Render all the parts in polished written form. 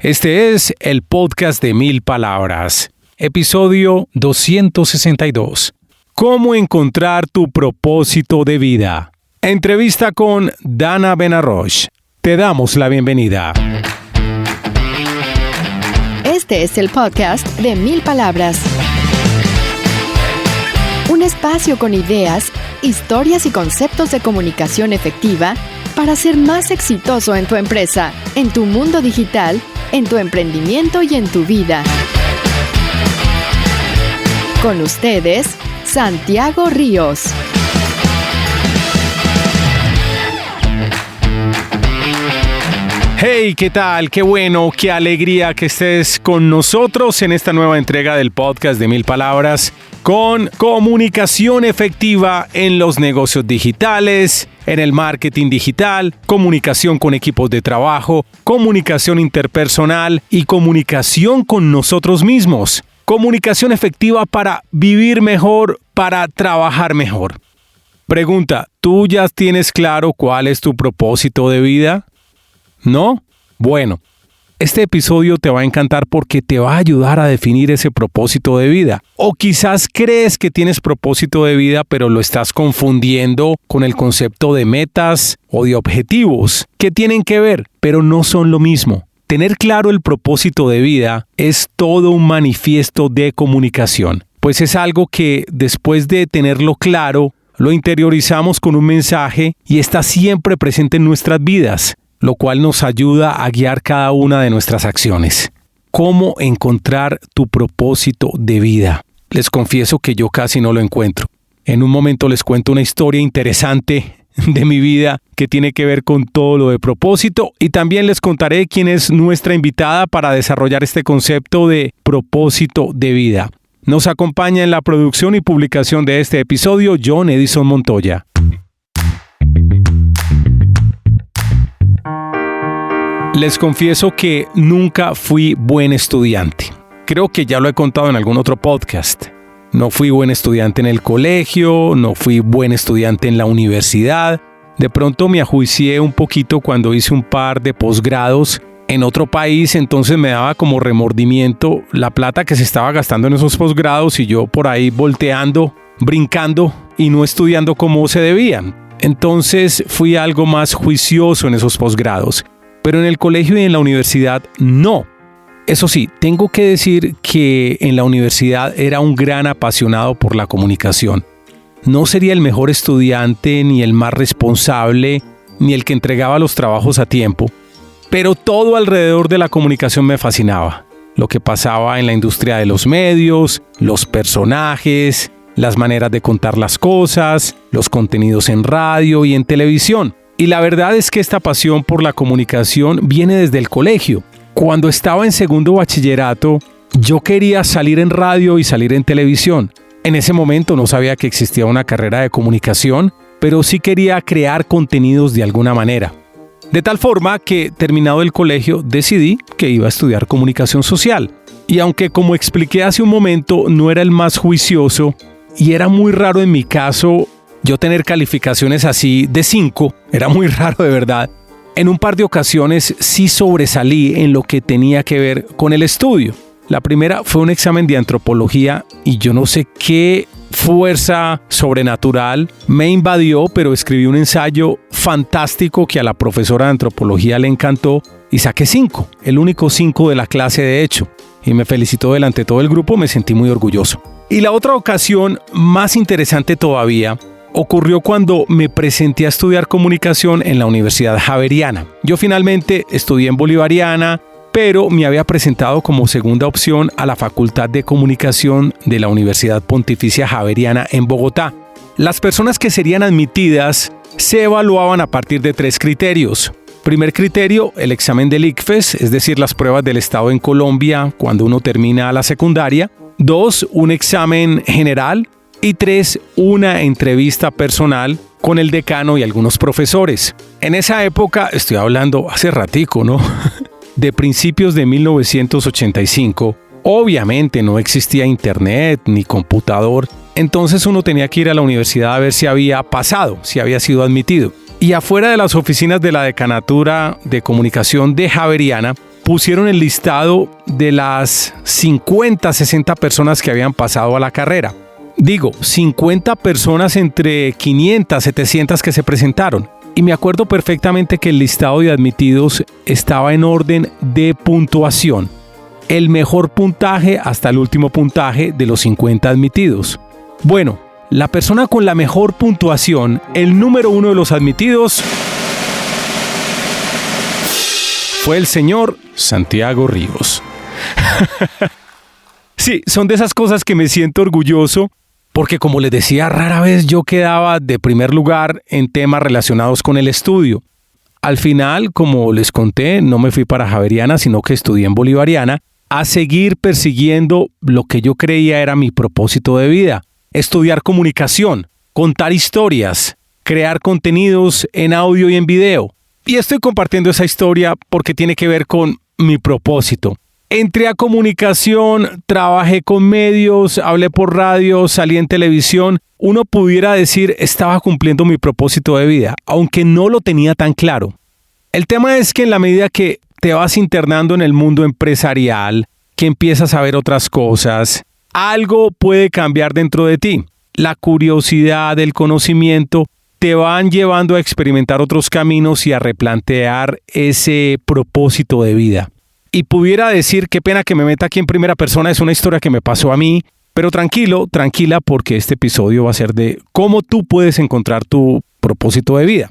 Este es el podcast de 1000 palabras, episodio 262. ¿Cómo encontrar tu propósito de vida? Entrevista con Dana Benarroch. Te damos la bienvenida. Este es el podcast de 1000 palabras. Un espacio con ideas, historias y conceptos de comunicación efectiva para ser más exitoso en tu empresa, en tu mundo digital, en tu emprendimiento y en tu vida. Con ustedes, Santiago Ríos. Hey, ¿qué tal? Qué bueno, qué alegría que estés con nosotros en esta nueva entrega del podcast de 1000 palabras con comunicación efectiva en los negocios digitales, en el marketing digital, comunicación con equipos de trabajo, comunicación interpersonal y comunicación con nosotros mismos. Comunicación efectiva para vivir mejor, para trabajar mejor. Pregunta, ¿tú ya tienes claro cuál es tu propósito de vida? ¿No? Bueno, este episodio te va a encantar porque te va a ayudar a definir ese propósito de vida. O quizás crees que tienes propósito de vida, pero lo estás confundiendo con el concepto de metas o de objetivos, que tienen que ver, pero no son lo mismo. Tener claro el propósito de vida es todo un manifiesto de comunicación, pues es algo que después de tenerlo claro, lo interiorizamos con un mensaje y está siempre presente en nuestras vidas, lo cual nos ayuda a guiar cada una de nuestras acciones. ¿Cómo encontrar tu propósito de vida? Les confieso que yo casi no lo encuentro. En un momento les cuento una historia interesante de mi vida que tiene que ver con todo lo de propósito y también les contaré quién es nuestra invitada para desarrollar este concepto de propósito de vida. Nos acompaña en la producción y publicación de este episodio John Edison Montoya. Les confieso que nunca fui buen estudiante. Creo que ya lo he contado en algún otro podcast. No fui buen estudiante en el colegio, no fui buen estudiante en la universidad. De pronto me ajuicié un poquito cuando hice un par de posgrados en otro país, entonces me daba como remordimiento la plata que se estaba gastando en esos posgrados y yo por ahí volteando, brincando y no estudiando como se debían. Entonces fui algo más juicioso en esos posgrados. Pero en el colegio y en la universidad no. Eso sí, tengo que decir que en la universidad era un gran apasionado por la comunicación. No sería el mejor estudiante, ni el más responsable, ni el que entregaba los trabajos a tiempo, pero todo alrededor de la comunicación me fascinaba. Lo que pasaba en la industria de los medios, los personajes, las maneras de contar las cosas, los contenidos en radio y en televisión. Y la verdad es que esta pasión por la comunicación viene desde el colegio. Cuando estaba en segundo bachillerato, yo quería salir en radio y salir en televisión. En ese momento no sabía que existía una carrera de comunicación, pero sí quería crear contenidos de alguna manera. De tal forma que, terminado el colegio, decidí que iba a estudiar comunicación social. Y aunque, como expliqué hace un momento, no era el más juicioso, y era muy raro en mi caso yo tener calificaciones así de 5, era muy raro de verdad. En un par de ocasiones sí sobresalí en lo que tenía que ver con el estudio. La primera fue un examen de antropología y yo no sé qué fuerza sobrenatural me invadió, pero escribí un ensayo fantástico que a la profesora de antropología le encantó y saqué 5, el único 5 de la clase de hecho. Y me felicitó delante de todo el grupo, me sentí muy orgulloso. Y la otra ocasión, más interesante todavía, ocurrió cuando me presenté a estudiar comunicación en la Universidad Javeriana. Yo finalmente estudié en Bolivariana, pero me había presentado como segunda opción a la Facultad de Comunicación de la Universidad Pontificia Javeriana en Bogotá. Las personas que serían admitidas se evaluaban a partir de 3 criterios. Primer criterio, el examen del ICFES, es decir, las pruebas del Estado en Colombia cuando uno termina la secundaria. 2, un examen general. Y 3, una entrevista personal con el decano y algunos profesores. En esa época, estoy hablando hace ratico, ¿no? De principios de 1985, obviamente no existía internet ni computador, entonces uno tenía que ir a la universidad a ver si había pasado, si había sido admitido. Y afuera de las oficinas de la Decanatura de Comunicación de Javeriana, pusieron el listado de las 50, 60 personas que habían pasado a la carrera. Digo, 50 personas entre 500, 700 que se presentaron. Y me acuerdo perfectamente que el listado de admitidos estaba en orden de puntuación. El mejor puntaje hasta el último puntaje de los 50 admitidos. Bueno, la persona con la mejor puntuación, el número 1 de los admitidos, fue el señor Santiago Ríos. Sí, son de esas cosas que me siento orgulloso porque, como les decía, rara vez yo quedaba de primer lugar en temas relacionados con el estudio. Al final, como les conté, no me fui para Javeriana, sino que estudié en Bolivariana a seguir persiguiendo lo que yo creía era mi propósito de vida. Estudiar comunicación, contar historias, crear contenidos en audio y en video. Y estoy compartiendo esa historia porque tiene que ver con mi propósito. Entré a comunicación, trabajé con medios, hablé por radio, salí en televisión. Uno pudiera decir estaba cumpliendo mi propósito de vida, aunque no lo tenía tan claro. El tema es que en la medida que te vas internando en el mundo empresarial, que empiezas a ver otras cosas, algo puede cambiar dentro de ti. La curiosidad, el conocimiento te van llevando a experimentar otros caminos y a replantear ese propósito de vida. Y pudiera decir, qué pena que me meta aquí en primera persona, es una historia que me pasó a mí, pero tranquilo, tranquila, porque este episodio va a ser de cómo tú puedes encontrar tu propósito de vida.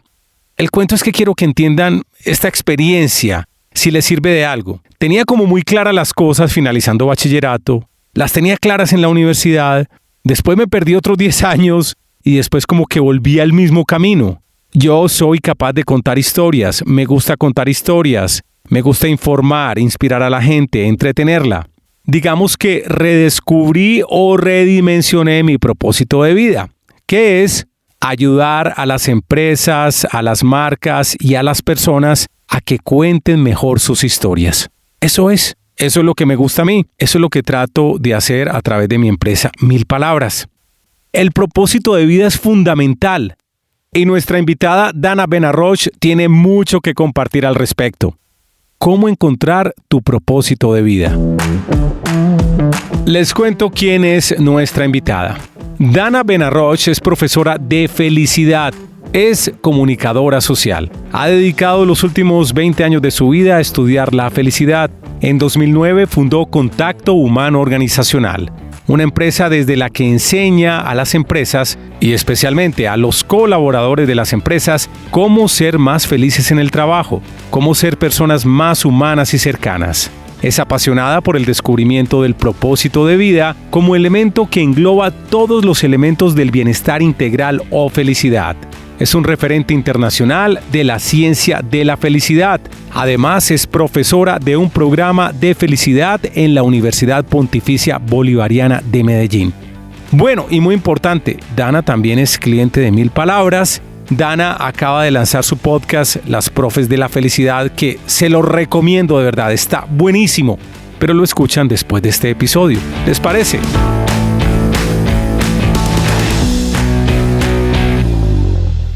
El cuento es que quiero que entiendan esta experiencia, si les sirve de algo. Tenía como muy claras las cosas finalizando bachillerato, las tenía claras en la universidad, después me perdí otros 10 años y después como que volví al mismo camino. Yo soy capaz de contar historias, me gusta contar historias, me gusta informar, inspirar a la gente, entretenerla. Digamos que redescubrí o redimensioné mi propósito de vida, que es ayudar a las empresas, a las marcas y a las personas a que cuenten mejor sus historias. Eso es lo que me gusta a mí, eso es lo que trato de hacer a través de mi empresa 1000 Palabras. El propósito de vida es fundamental y nuestra invitada Dana Benarroch tiene mucho que compartir al respecto. ¿Cómo encontrar tu propósito de vida? Les cuento quién es nuestra invitada. Dana Benarroch es profesora de felicidad. Es comunicadora social. Ha dedicado los últimos 20 años de su vida a estudiar la felicidad. En 2009 fundó Contacto Humano Organizacional, una empresa desde la que enseña a las empresas y especialmente a los colaboradores de las empresas cómo ser más felices en el trabajo, cómo ser personas más humanas y cercanas. Es apasionada por el descubrimiento del propósito de vida como elemento que engloba todos los elementos del bienestar integral o felicidad. Es un referente internacional de la ciencia de la felicidad. Además, es profesora de un programa de felicidad en la Universidad Pontificia Bolivariana de Medellín. Bueno, y muy importante, Dana también es cliente de 1000 Palabras. Dana acaba de lanzar su podcast, Las Profes de la Felicidad, que se lo recomiendo de verdad, está buenísimo. Pero lo escuchan después de este episodio. ¿Les parece?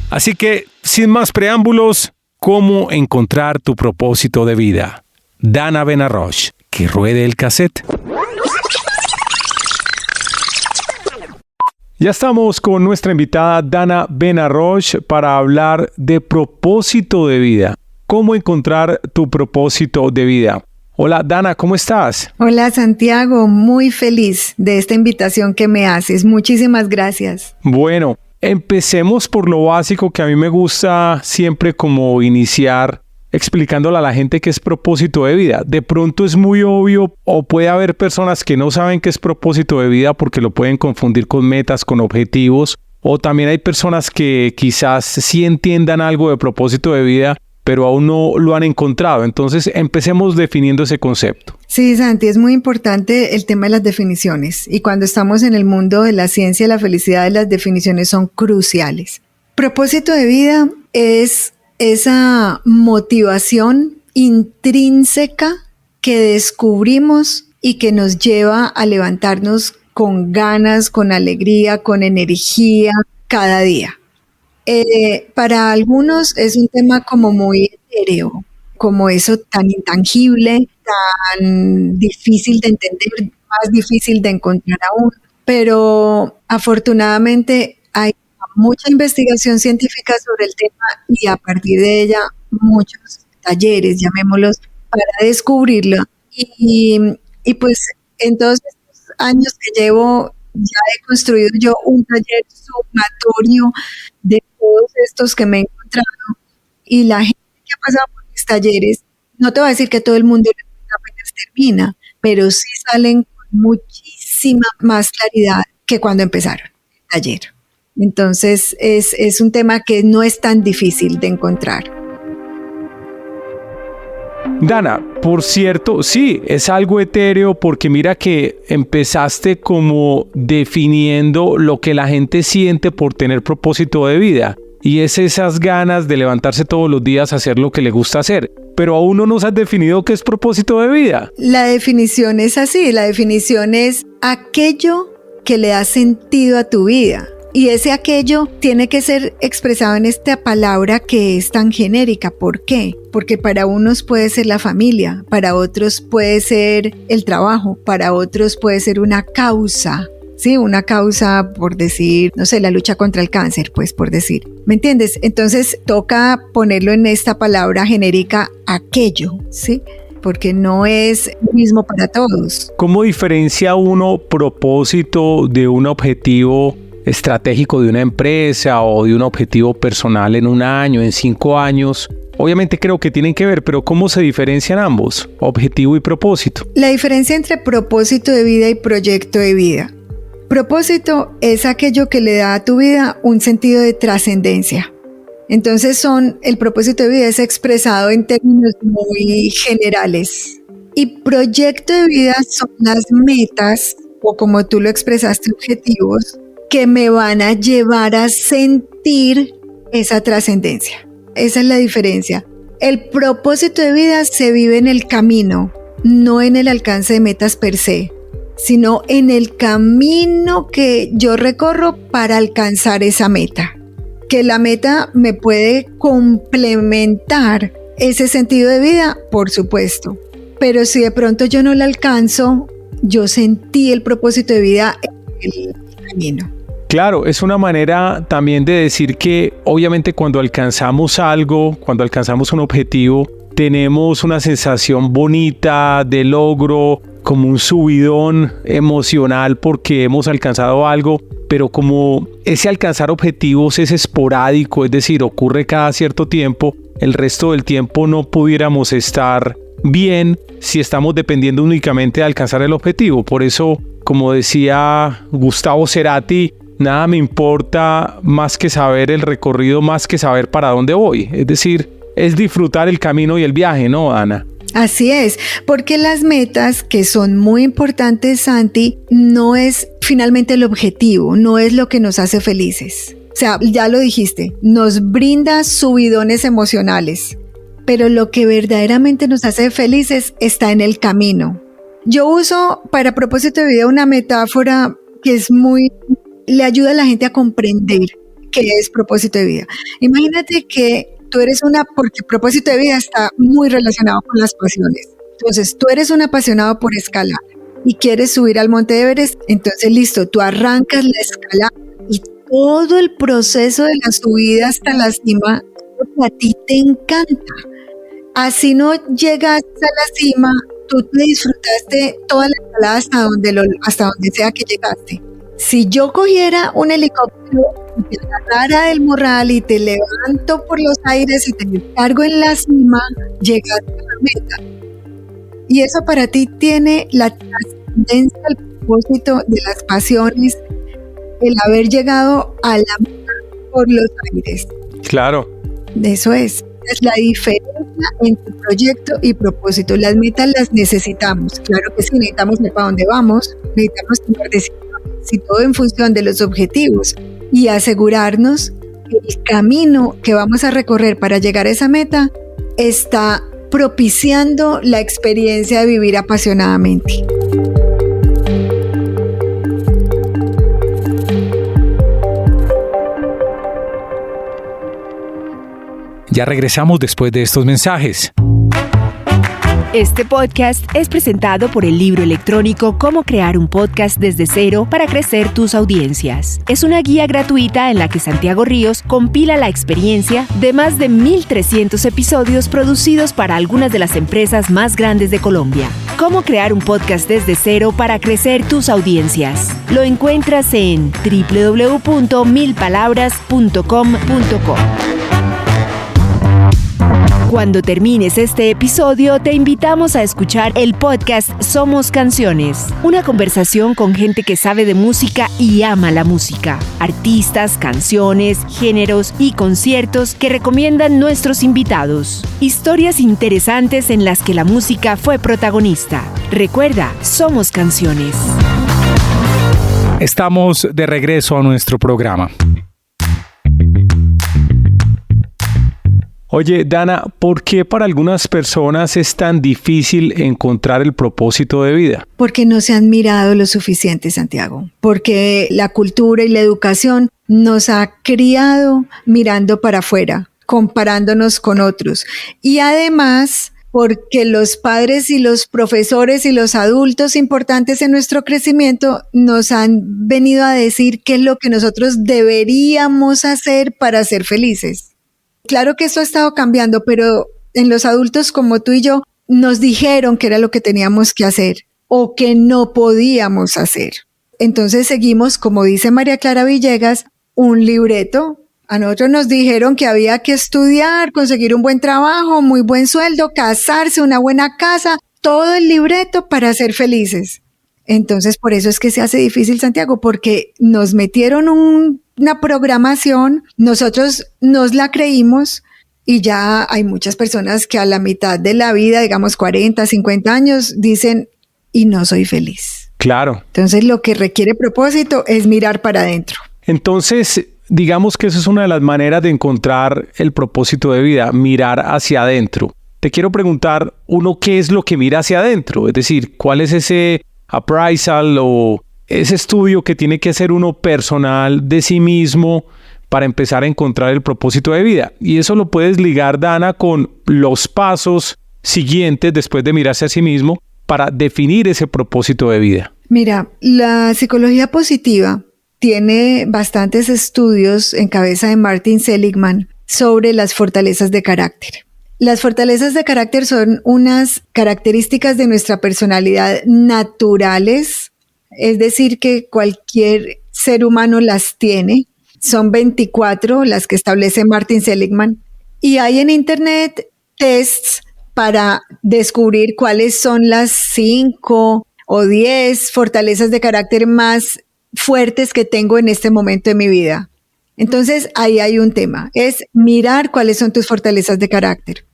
Así que, sin más preámbulos, ¿cómo encontrar tu propósito de vida? Dana Benarroch, que ruede el cassette. Ya estamos con nuestra invitada Dana Benarroch para hablar de propósito de vida. ¿Cómo encontrar tu propósito de vida? Hola Dana, ¿cómo estás? Hola Santiago, muy feliz de esta invitación que me haces. Muchísimas gracias. Bueno, empecemos por lo básico que a mí me gusta siempre como iniciar explicándole a la gente qué es propósito de vida. De pronto es muy obvio o puede haber personas que no saben qué es propósito de vida porque lo pueden confundir con metas, con objetivos, o también hay personas que quizás sí entiendan algo de propósito de vida pero aún no lo han encontrado. Entonces empecemos definiendo ese concepto. Sí, Santi, es muy importante el tema de las definiciones y cuando estamos en el mundo de la ciencia y la felicidad, las definiciones son cruciales. Propósito de vida es esa motivación intrínseca que descubrimos y que nos lleva a levantarnos con ganas, con alegría, con energía cada día. Para algunos es un tema como muy etéreo, como eso tan intangible tan difícil de entender, más difícil de encontrar aún, pero afortunadamente hay mucha investigación científica sobre el tema y a partir de ella muchos talleres, llamémoslos, para descubrirlo. Y pues en todos estos años que llevo, ya he construido yo un taller sumatorio de todos estos que me he encontrado, y la gente que ha pasado por mis talleres, no te voy a decir que todo el mundo apenas termina, pero sí salen con muchísima más claridad que cuando empezaron el taller. Entonces es un tema que no es tan difícil de encontrar. Dana, por cierto, sí, es algo etéreo porque mira que empezaste como definiendo lo que la gente siente por tener propósito de vida. Y es esas ganas de levantarse todos los días a hacer lo que le gusta hacer. Pero aún no nos has definido qué es propósito de vida. La definición es así, la definición es aquello que le da sentido a tu vida. Y ese aquello tiene que ser expresado en esta palabra que es tan genérica. ¿Por qué? Porque para unos puede ser la familia, para otros puede ser el trabajo, para otros puede ser una causa. Sí, una causa, por decir, no sé, la lucha contra el cáncer, pues por decir. ¿Me entiendes? Entonces toca ponerlo en esta palabra genérica, aquello, ¿sí? Porque no es lo mismo para todos. ¿Cómo diferencia uno propósito de un objetivo estratégico de una empresa o de un objetivo personal en un año, en 5 años? Obviamente creo que tienen que ver, pero ¿cómo se diferencian ambos, objetivo y propósito? La diferencia entre propósito de vida y proyecto de vida. Propósito es aquello que le da a tu vida un sentido de trascendencia. Entonces el propósito de vida es expresado en términos muy generales. Y proyecto de vida son las metas, o como tú lo expresaste, objetivos, que me van a llevar a sentir esa trascendencia. Esa es la diferencia. El propósito de vida se vive en el camino, no en el alcance de metas per se, sino en el camino que yo recorro para alcanzar esa meta. Que la meta me puede complementar ese sentido de vida, por supuesto. Pero si de pronto yo no la alcanzo, yo sentí el propósito de vida en el camino. Claro, es una manera también de decir que obviamente cuando alcanzamos algo, cuando alcanzamos un objetivo, tenemos una sensación bonita de logro, como un subidón emocional porque hemos alcanzado algo, pero como ese alcanzar objetivos es esporádico, es decir, ocurre cada cierto tiempo, el resto del tiempo no pudiéramos estar bien si estamos dependiendo únicamente de alcanzar el objetivo. Por eso, como decía Gustavo Cerati, nada me importa más que saber el recorrido, más que saber para dónde voy. Es decir, es disfrutar el camino y el viaje, ¿no, Ana? Así es, porque las metas, que son muy importantes, Santi, no es finalmente el objetivo, no es lo que nos hace felices. O sea, ya lo dijiste, nos brinda subidones emocionales, pero lo que verdaderamente nos hace felices está en el camino. Yo uso para propósito de vida una metáfora que le ayuda a la gente a comprender qué es propósito de vida. Imagínate que tú eres porque propósito de vida está muy relacionado con las pasiones. Entonces, tú eres un apasionado por escalar y quieres subir al Monte Everest, entonces listo, tú arrancas la escalada y todo el proceso de la subida hasta la cima a ti te encanta. Así no llegaste a la cima, tú te disfrutaste toda la escalada hasta donde sea que llegaste. Si yo cogiera un helicóptero y te agarrara del morral y te levanto por los aires y te cargo en la cima, llegaste a la meta. Y eso para ti tiene la trascendencia, el propósito de las pasiones, el haber llegado a la meta por los aires. Claro. Eso es la diferencia entre proyecto y propósito. Las metas las necesitamos. Claro que sí, necesitamos saber para dónde vamos, necesitamos tomar decisiones, y todo en función de los objetivos y asegurarnos que el camino que vamos a recorrer para llegar a esa meta está propiciando la experiencia de vivir apasionadamente. Ya regresamos después de estos mensajes. Este podcast es presentado por el libro electrónico Cómo crear un podcast desde cero para crecer tus audiencias. Es una guía gratuita en la que Santiago Ríos compila la experiencia de más de 1,300 episodios producidos para algunas de las empresas más grandes de Colombia. Cómo crear un podcast desde cero para crecer tus audiencias. Lo encuentras en www.milpalabras.com.co. Cuando termines este episodio, te invitamos a escuchar el podcast Somos Canciones, una conversación con gente que sabe de música y ama la música. Artistas, canciones, géneros y conciertos que recomiendan nuestros invitados. Historias interesantes en las que la música fue protagonista. Recuerda, Somos Canciones. Estamos de regreso a nuestro programa. Oye, Dana, ¿por qué para algunas personas es tan difícil encontrar el propósito de vida? Porque no se han mirado lo suficiente, Santiago. Porque la cultura y la educación nos ha criado mirando para afuera, comparándonos con otros. Y además, porque los padres y los profesores y los adultos importantes en nuestro crecimiento nos han venido a decir qué es lo que nosotros deberíamos hacer para ser felices. Claro que esto ha estado cambiando, pero en los adultos como tú y yo nos dijeron que era lo que teníamos que hacer o que no podíamos hacer. Entonces seguimos, como dice María Clara Villegas, un libreto. A nosotros nos dijeron que había que estudiar, conseguir un buen trabajo, muy buen sueldo, casarse, una buena casa, todo el libreto para ser felices. Entonces por eso es que se hace difícil, Santiago, porque nos metieron una programación, nosotros nos la creímos y ya hay muchas personas que a la mitad de la vida, digamos 40, 50 años, dicen, y no soy feliz. Claro. Entonces lo que requiere propósito es mirar para adentro. Entonces, digamos que eso es una de las maneras de encontrar el propósito de vida, mirar hacia adentro. Te quiero preguntar, uno, ¿qué es lo que mira hacia adentro? Es decir, ¿cuál es ese appraisal o ese estudio que tiene que hacer uno personal de sí mismo para empezar a encontrar el propósito de vida? Y eso lo puedes ligar, Dana, con los pasos siguientes después de mirarse a sí mismo para definir ese propósito de vida. Mira, la psicología positiva tiene bastantes estudios en cabeza de Martin Seligman sobre las fortalezas de carácter. Las fortalezas de carácter son unas características de nuestra personalidad naturales, es decir, que cualquier ser humano las tiene. Son 24 las que establece Martin Seligman. Y hay en internet tests para descubrir cuáles son las 5 o 10 fortalezas de carácter más fuertes que tengo en este momento de mi vida. Entonces, ahí hay un tema, es mirar cuáles son tus fortalezas de carácter.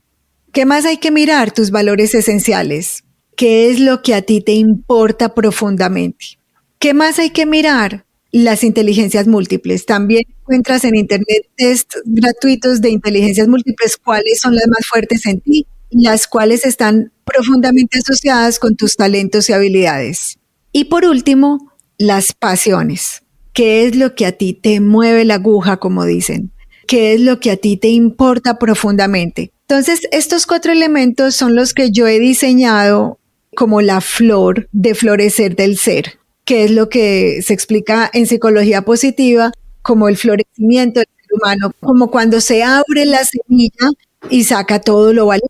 ¿Qué más hay que mirar? Tus valores esenciales. ¿Qué es lo que a ti te importa profundamente? ¿Qué más hay que mirar? Las inteligencias múltiples. También encuentras en internet test gratuitos de inteligencias múltiples, cuáles son las más fuertes en ti, las cuales están profundamente asociadas con tus talentos y habilidades. Y por último, las pasiones. ¿Qué es lo que a ti te mueve la aguja, como dicen? ¿Qué es lo que a ti te importa profundamente? Entonces, estos 4 elementos son los que yo he diseñado como la flor de florecer del ser, que es lo que se explica en psicología positiva como el florecimiento del ser humano, como cuando se abre la semilla y saca todo lo valioso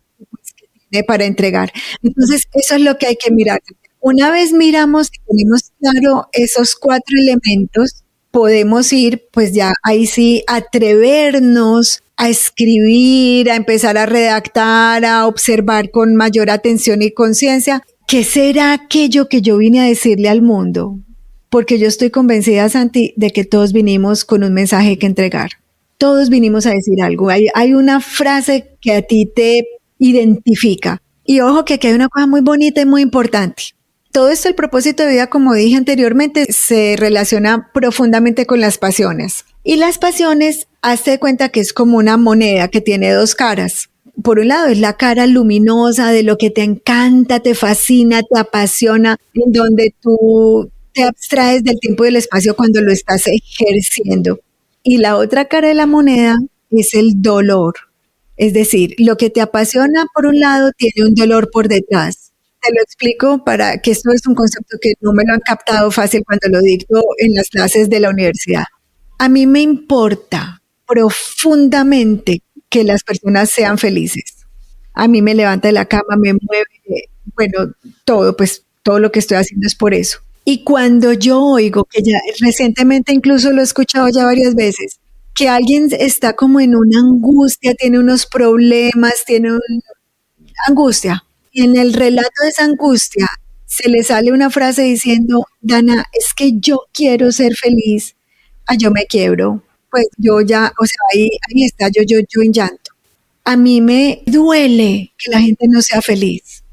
que tiene para entregar. Entonces, eso es lo que hay que mirar. Una vez miramos y tenemos claro esos 4 elementos, podemos ir, pues ya ahí sí, atrevernos a escribir, a empezar a redactar, a observar con mayor atención y conciencia. ¿Qué será aquello que yo vine a decirle al mundo? Porque yo estoy convencida, Santi, de que todos vinimos con un mensaje que entregar. Todos vinimos a decir algo. Hay una frase que a ti te identifica. Y ojo que aquí hay una cosa muy bonita y muy importante. Todo esto, el propósito de vida, como dije anteriormente, se relaciona profundamente con las pasiones. Y las pasiones, hazte de cuenta que es como una moneda que tiene 2 caras. Por un lado es la cara luminosa de lo que te encanta, te fascina, te apasiona, en donde tú te abstraes del tiempo y del espacio cuando lo estás ejerciendo. Y la otra cara de la moneda es el dolor, Es decir, lo que te apasiona por un lado tiene un dolor por detrás. Te lo explico para que esto es un concepto que no me lo han captado fácil cuando lo dicto en las clases de la universidad. A mí me importa profundamente que las personas sean felices. A mí me levanta de la cama, me mueve, bueno, todo lo que estoy haciendo es por eso. Y cuando yo oigo, que ya recientemente incluso lo he escuchado ya varias veces, que alguien está como en una angustia, tiene unos problemas, tiene una angustia, y en el relato de esa angustia se le sale una frase diciendo, Dana, es que yo quiero ser feliz, yo me quiebro, pues yo ya, o sea, ahí está, yo en llanto. A mí me duele que la gente no sea feliz.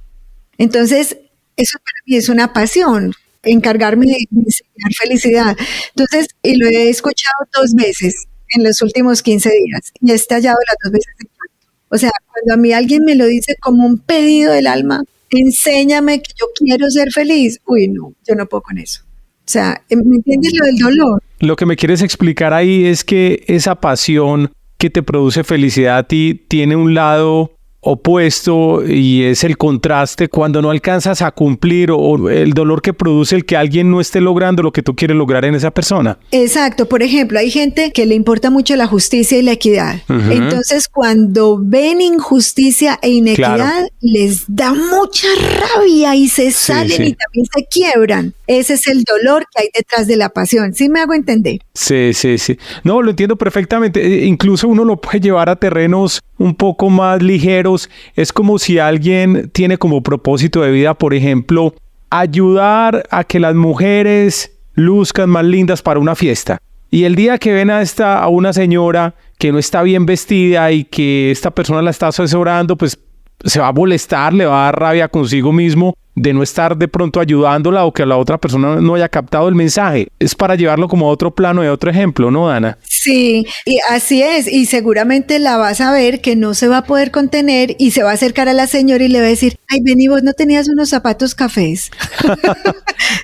Entonces, eso para mí es una pasión, encargarme de enseñar felicidad. Entonces, y lo he escuchado 2 veces en los últimos 15 días y he estallado las 2 veces en llanto. O sea, cuando a mí alguien me lo dice como un pedido del alma, enséñame que yo quiero ser feliz. Uy, no, yo no puedo con eso. O sea, ¿me entiendes lo del dolor? Lo que me quieres explicar ahí es que esa pasión que te produce felicidad a ti tiene un lado opuesto y es el contraste cuando no alcanzas a cumplir o el dolor que produce el que alguien no esté logrando lo que tú quieres lograr en esa persona. Exacto. Por ejemplo, hay gente que le importa mucho la justicia y la equidad. Uh-huh. Entonces, cuando ven injusticia e inequidad, claro, les da mucha rabia y se salen y también se quiebran. Ese es el dolor que hay detrás de la pasión. ¿Sí me hago entender? Sí. No, lo entiendo perfectamente. Incluso uno lo puede llevar a terrenos un poco más ligeros. Es como si alguien tiene como propósito de vida, por ejemplo, ayudar a que las mujeres luzcan más lindas para una fiesta. Y el día que ven a una señora que no está bien vestida y que esta persona la está asesorando, pues se va a molestar, le va a dar rabia consigo mismo de no estar de pronto ayudándola o que la otra persona no haya captado el mensaje. Es para llevarlo como a otro plano, de otro ejemplo, ¿no, Dana? Sí, y así es. Y seguramente la vas a ver que no se va a poder contener y se va a acercar a la señora y le va a decir, ay, ven, y vos no tenías unos zapatos cafés.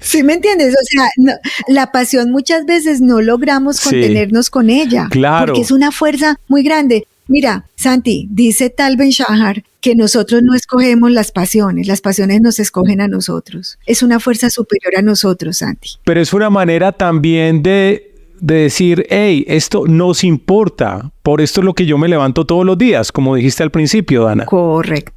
¿Sí me entiendes? O sea, no, la pasión muchas veces no logramos contenernos con ella. Claro. Porque es una fuerza muy grande. Mira, Santi, dice Tal Ben-Shahar que nosotros no escogemos las pasiones nos escogen a nosotros. Es una fuerza superior a nosotros, Santi. Pero es una manera también de decir, hey, esto nos importa, por esto es lo que yo me levanto todos los días, como dijiste al principio, Dana. Correcto.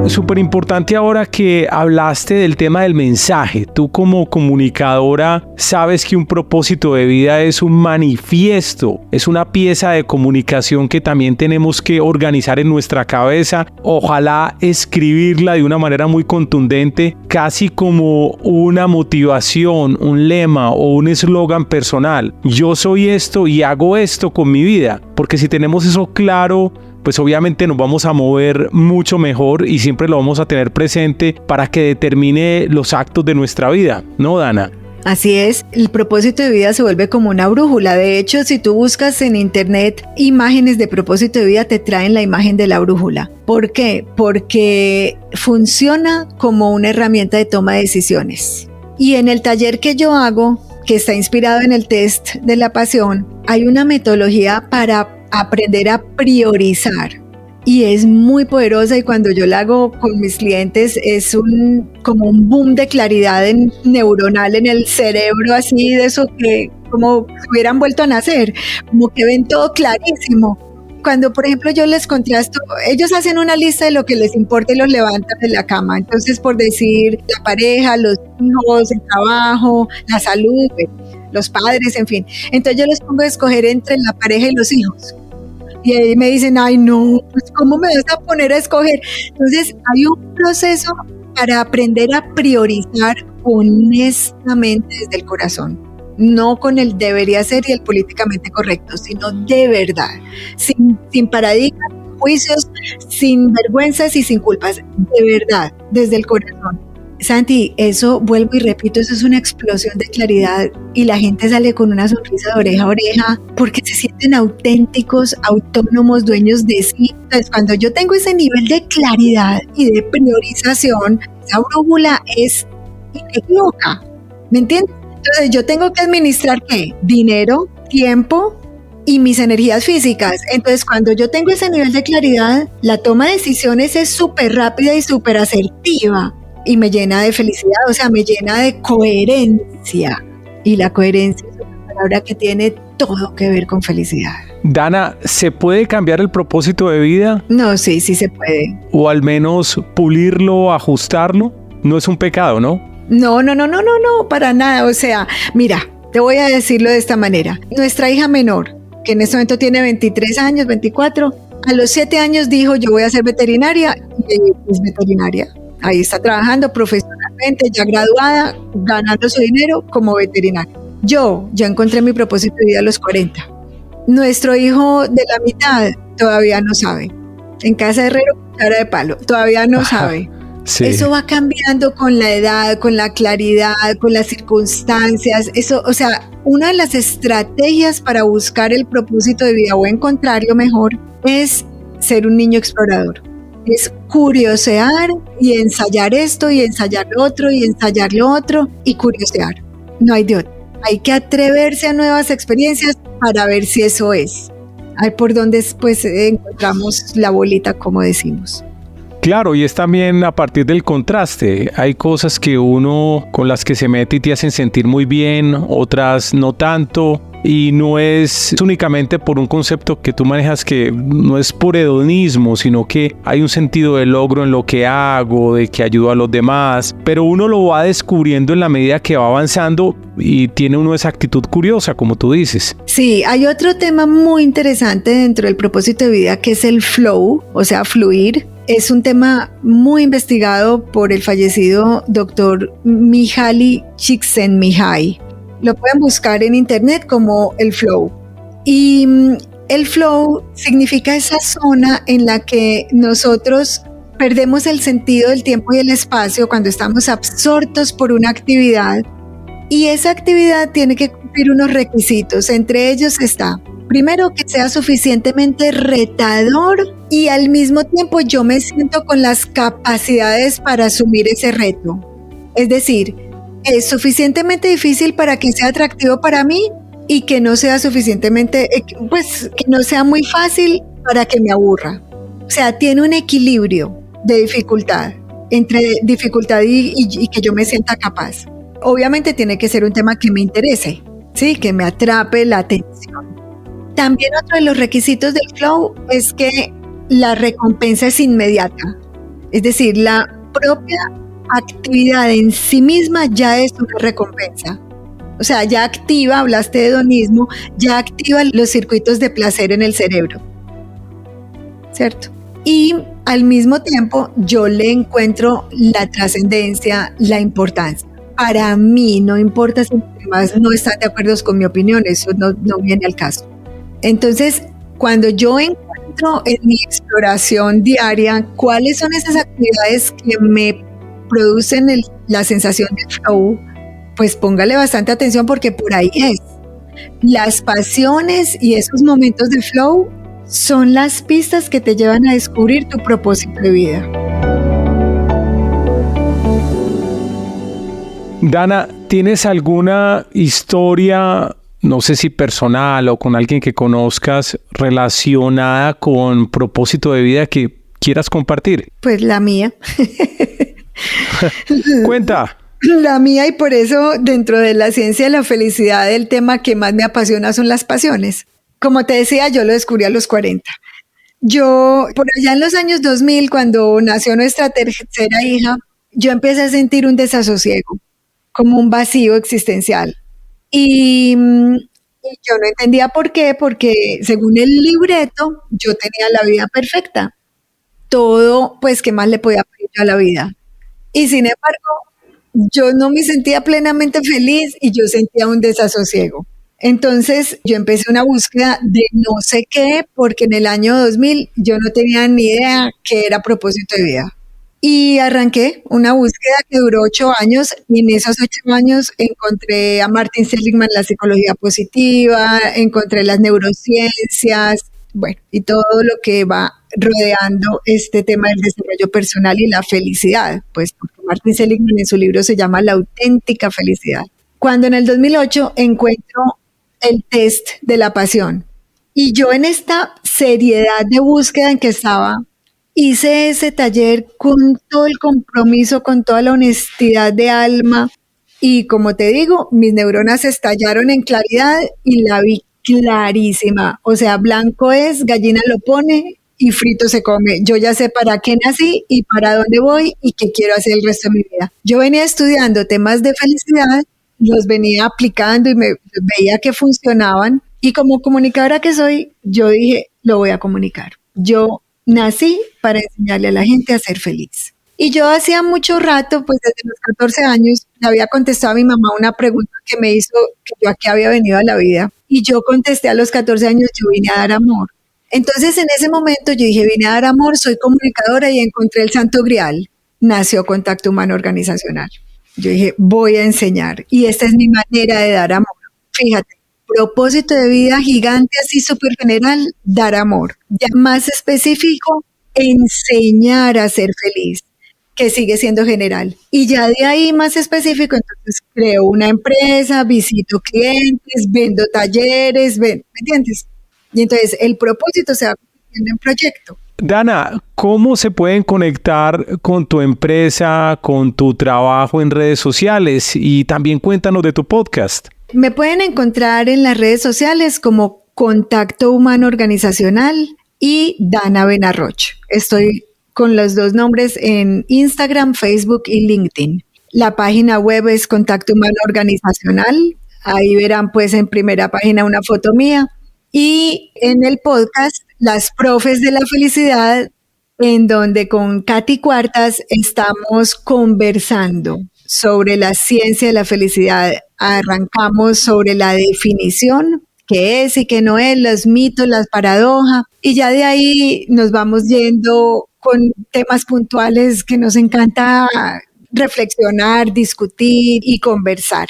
Súper importante ahora que hablaste del tema del mensaje. Tú como comunicadora sabes que un propósito de vida es un manifiesto, es una pieza de comunicación que también tenemos que organizar en nuestra cabeza. Ojalá escribirla de una manera muy contundente, casi como una motivación, un lema o un eslogan personal. Yo soy esto y hago esto con mi vida, porque si tenemos eso claro, pues obviamente nos vamos a mover mucho mejor y siempre lo vamos a tener presente para que determine los actos de nuestra vida, ¿no, Dana? Así es, el propósito de vida se vuelve como una brújula. De hecho, si tú buscas en internet imágenes de propósito de vida, te traen la imagen de la brújula. ¿Por qué? Porque funciona como una herramienta de toma de decisiones. Y en el taller que yo hago, que está inspirado en el test de la pasión, hay una metodología para aprender a priorizar y es muy poderosa, y cuando yo la hago con mis clientes es como un boom de claridad neuronal en el cerebro, así de eso que como si hubieran vuelto a nacer, como que ven todo clarísimo. Cuando, por ejemplo, yo les contrasto, ellos hacen una lista de lo que les importa y los levantan de la cama. Entonces, por decir, la pareja, los hijos, el trabajo, la salud, los padres, en fin. Entonces yo les pongo a escoger entre la pareja y los hijos. Y ahí me dicen, ay no, pues ¿cómo me vas a poner a escoger? Entonces hay un proceso para aprender a priorizar honestamente desde el corazón. No con el debería ser y el políticamente correcto, sino de verdad, sin paradigmas, juicios, sin vergüenzas y sin culpas, de verdad, desde el corazón. Santi, eso, vuelvo y repito, eso es una explosión de claridad y la gente sale con una sonrisa de oreja a oreja porque se sienten auténticos, autónomos, dueños de sí. Entonces, cuando yo tengo ese nivel de claridad y de priorización, esa brújula es inequívoca, ¿me entiendes? Entonces, yo tengo que administrar ¿qué? Dinero, tiempo y mis energías físicas. Entonces, cuando yo tengo ese nivel de claridad, la toma de decisiones es súper rápida y súper asertiva y me llena de felicidad, o sea, me llena de coherencia. Y la coherencia es una palabra que tiene todo que ver con felicidad. Dana, ¿se puede cambiar el propósito de vida? No, sí se puede. O al menos pulirlo, ajustarlo. No es un pecado, ¿no? No, para nada. O sea, mira, te voy a decirlo de esta manera. Nuestra hija menor, que en este momento tiene 23 años, 24, a los 7 años dijo, yo voy a ser veterinaria, y es veterinaria. Ahí está trabajando profesionalmente, ya graduada, ganando su dinero como veterinaria. Yo encontré mi propósito de vida a los 40. Nuestro hijo de la mitad todavía no sabe. En casa de herrero, cuchara de palo, todavía no sabe. Sí. Eso va cambiando con la edad, con la claridad, con las circunstancias. Eso, o sea, una de las estrategias para buscar el propósito de vida o encontrarlo mejor es ser un niño explorador. Es curiosear y ensayar esto y ensayar lo otro y ensayar lo otro y curiosear. No hay de otro. Hay que atreverse a nuevas experiencias para ver si eso es. Ahí por donde pues encontramos la bolita, como decimos. Claro, y es también a partir del contraste. Hay cosas que uno con las que se mete y te hacen sentir muy bien, otras no tanto. Y no es únicamente por un concepto que tú manejas que no es por hedonismo, sino que hay un sentido de logro en lo que hago, de que ayudo a los demás, pero uno lo va descubriendo en la medida que va avanzando y tiene uno esa actitud curiosa, como tú dices. Sí, hay otro tema muy interesante dentro del propósito de vida que es el flow, o sea, fluir. Es un tema muy investigado por el fallecido doctor Mihaly Csikszentmihalyi. Lo pueden buscar en internet como el flow. Y el flow significa esa zona en la que nosotros perdemos el sentido del tiempo y el espacio cuando estamos absortos por una actividad. Y esa actividad tiene que cumplir unos requisitos. Entre ellos está, primero, que sea suficientemente retador y al mismo tiempo yo me siento con las capacidades para asumir ese reto. Es decir, es suficientemente difícil para que sea atractivo para mí y que no sea suficientemente, pues que no sea muy fácil para que me aburra. O sea, tiene un equilibrio de dificultad, entre dificultad y que yo me sienta capaz. Obviamente tiene que ser un tema que me interese, ¿sí? Que me atrape la atención. También otro de los requisitos del flow es que la recompensa es inmediata. Es decir, la propia actividad en sí misma ya es una recompensa. O sea, ya activa, hablaste de hedonismo, ya activa los circuitos de placer en el cerebro. ¿Cierto? Y al mismo tiempo yo le encuentro la trascendencia, la importancia. Para mí, no importa si los demás no están de acuerdo con mi opinión, eso no viene al caso. Entonces, cuando yo encuentro en mi exploración diaria cuáles son esas actividades que me producen la sensación de flow, pues póngale bastante atención porque por ahí es. Las pasiones y esos momentos de flow son las pistas que te llevan a descubrir tu propósito de vida. Dana, ¿tienes alguna historia, no sé si personal o con alguien que conozcas, relacionada con propósito de vida que quieras compartir? Pues la mía. Cuenta. La mía, y por eso dentro de la ciencia de la felicidad el tema que más me apasiona son las pasiones. Como te decía, yo lo descubrí a los 40. Yo, por allá en los años 2000, cuando nació nuestra tercera hija, yo empecé a sentir un desasosiego, como un vacío existencial. Y yo no entendía por qué, porque según el libreto, yo tenía la vida perfecta. Todo, pues, ¿qué más le podía pedir yo a la vida? Y sin embargo, yo no me sentía plenamente feliz y yo sentía un desasosiego. Entonces yo empecé una búsqueda de no sé qué, porque en el año 2000 yo no tenía ni idea qué era propósito de vida. Y arranqué una búsqueda que duró 8 años y en esos 8 años encontré a Martin Seligman, la psicología positiva, encontré las neurociencias, bueno, y todo lo que va rodeando este tema del desarrollo personal y la felicidad, pues porque Martin Seligman en su libro se llama La auténtica felicidad. Cuando en el 2008 encuentro el test de la pasión, Y yo en esta seriedad de búsqueda en que estaba, hice ese taller con todo el compromiso, con toda la honestidad de alma. Y como te digo, mis neuronas estallaron en claridad y la vi clarísima. O sea, blanco es, gallina lo pone y frito se come. Yo ya sé para qué nací y para dónde voy y qué quiero hacer el resto de mi vida. Yo venía estudiando temas de felicidad, los venía aplicando y me veía que funcionaban. Y como comunicadora que soy, yo dije, lo voy a comunicar. Yo nací para enseñarle a la gente a ser feliz. Y yo hacía mucho rato, pues desde los 14 años, le había contestado a mi mamá una pregunta que me hizo que yo a qué había venido a la vida. Y yo contesté a los 14 años, yo vine a dar amor. Entonces en ese momento yo dije, vine a dar amor, soy comunicadora y encontré el Santo Grial. Nació Contacto Humano Organizacional. Yo dije, voy a enseñar y esta es mi manera de dar amor. Fíjate, propósito de vida gigante, así súper general, dar amor. Ya más específico, enseñar a ser feliz, que sigue siendo general. Y ya de ahí más específico, entonces creo una empresa, visito clientes, vendo talleres, ¿me entiendes? Y entonces el propósito se va convirtiendo en proyecto. Dana, ¿cómo se pueden conectar con tu empresa, con tu trabajo en redes sociales? Y también cuéntanos de tu podcast. Me pueden encontrar en las redes sociales como Contacto Humano Organizacional y Dana Benarroch. Estoy con los dos nombres en Instagram, Facebook y LinkedIn. La página web es Contacto Humano Organizacional. Ahí verán pues en primera página una foto mía. Y en el podcast, Las Profes de la Felicidad, en donde con Katy Cuartas estamos conversando sobre la ciencia de la felicidad. Arrancamos sobre la definición, qué es y qué no es, los mitos, las paradojas, y ya de ahí nos vamos yendo con temas puntuales que nos encanta reflexionar, discutir y conversar.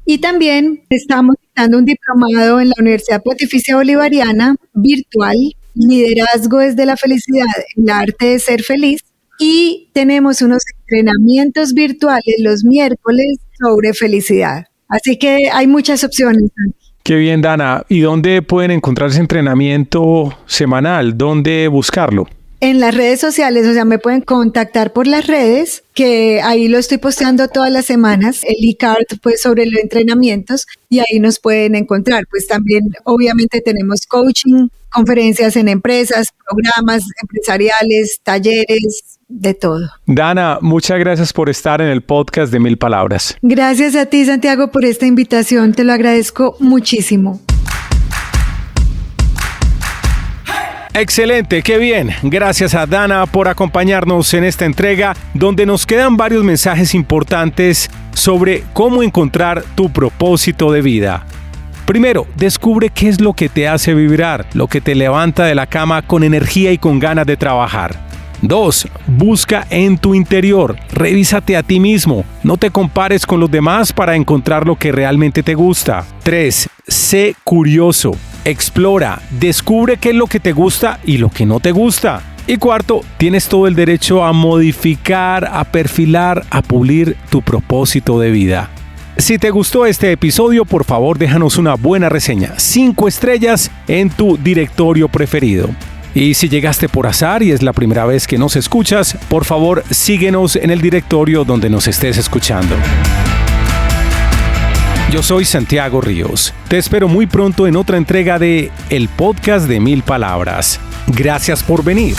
Y también estamos dando un diplomado en la Universidad Pontificia Bolivariana virtual, Liderazgo desde la Felicidad, el arte de ser feliz, y tenemos unos entrenamientos virtuales los miércoles sobre felicidad. Así que hay muchas opciones. Qué bien, Dana. ¿Y dónde pueden encontrar ese entrenamiento semanal? ¿Dónde buscarlo? En las redes sociales, o sea, me pueden contactar por las redes, que ahí lo estoy posteando todas las semanas, el e-card pues sobre los entrenamientos, y ahí nos pueden encontrar. Pues también obviamente tenemos coaching, conferencias en empresas, programas empresariales, talleres, de todo. Dana, muchas gracias por estar en el podcast de 1000 Palabras. Gracias a ti, Santiago, por esta invitación, te lo agradezco muchísimo. Excelente, qué bien. Gracias a Dana por acompañarnos en esta entrega donde nos quedan varios mensajes importantes sobre cómo encontrar tu propósito de vida. Primero, descubre qué es lo que te hace vibrar, lo que te levanta de la cama con energía y con ganas de trabajar. 2. Busca en tu interior, revísate a ti mismo, no te compares con los demás para encontrar lo que realmente te gusta. 3. Sé curioso, explora, descubre qué es lo que te gusta y lo que no te gusta. Y 4. Tienes todo el derecho a modificar, a perfilar, a pulir tu propósito de vida. Si te gustó este episodio, por favor déjanos una buena reseña, 5 estrellas en tu directorio preferido. Y si llegaste por azar y es la primera vez que nos escuchas, por favor síguenos en el directorio donde nos estés escuchando. Yo soy Santiago Ríos. Te espero muy pronto en otra entrega de El Podcast de 1000 Palabras. Gracias por venir.